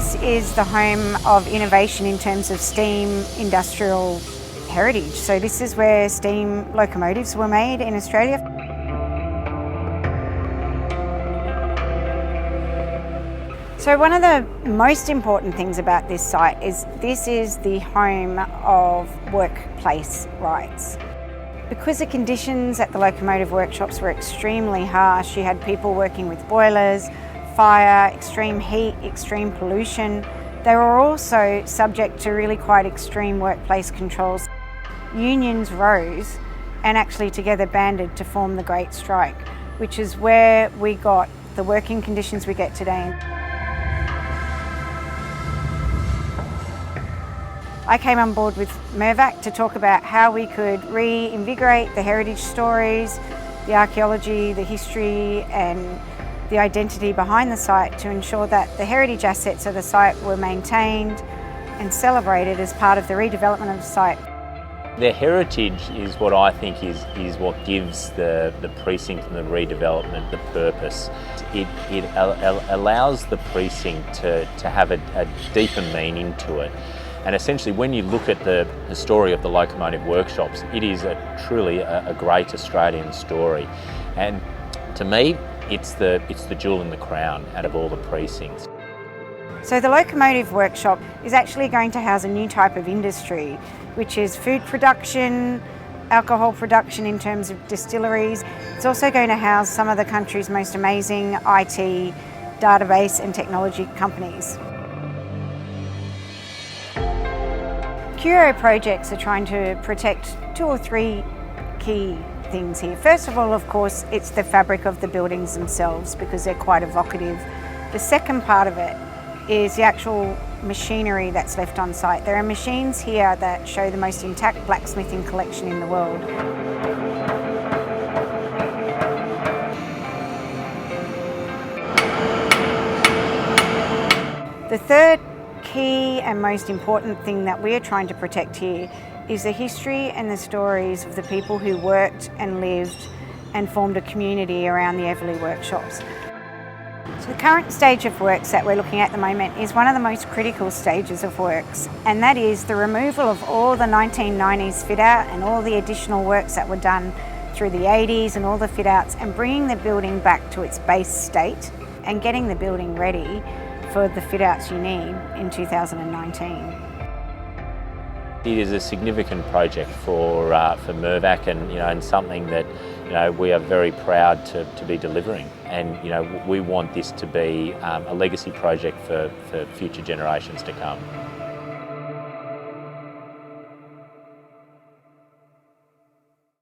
this is the home of innovation in terms of steam industrial heritage. So this is where steam locomotives were made in Australia. So one of the most important things about this site is this is the home of workplace rights. Because the conditions at the locomotive workshops were extremely harsh, you had people working with boilers, fire, extreme heat, extreme pollution. They were also subject to really quite extreme workplace controls. Unions rose and actually together banded to form the Great Strike, which is where we got the working conditions we get today. I came on board with Mirvac to talk about how we could reinvigorate the heritage stories, the archaeology, the history and the identity behind the site to ensure that the heritage assets of the site were maintained and celebrated as part of the redevelopment of the site. The heritage is what I think is what gives the precinct and the redevelopment the purpose. It allows the precinct to have a deeper meaning to it. And essentially, when you look at the story of the locomotive workshops, it is truly a great Australian story. And to me, it's the jewel in the crown out of all the precincts. So the locomotive workshop is actually going to house a new type of industry, which is food production, alcohol production in terms of distilleries. It's also going to house some of the country's most amazing IT, database and technology companies. Curio projects are trying to protect 2 or 3 key things here. First of all, of course, it's the fabric of the buildings themselves because they're quite evocative. The second part of it is the actual machinery that's left on site. There are machines here that show the most intact blacksmithing collection in the world. The third key and most important thing that we're trying to protect here is the history and the stories of the people who worked and lived and formed a community around the Eveleigh workshops. So the current stage of works that we're looking at the moment is one of the most critical stages of works, and that is the removal of all the 1990s fit out and all the additional works that were done through the 80s and all the fit outs, and bringing the building back to its base state and getting the building ready for the fit outs you need in 2019. It is a significant project for Mirvac, and something that we are very proud to be delivering. And we want this to be a legacy project for future generations to come.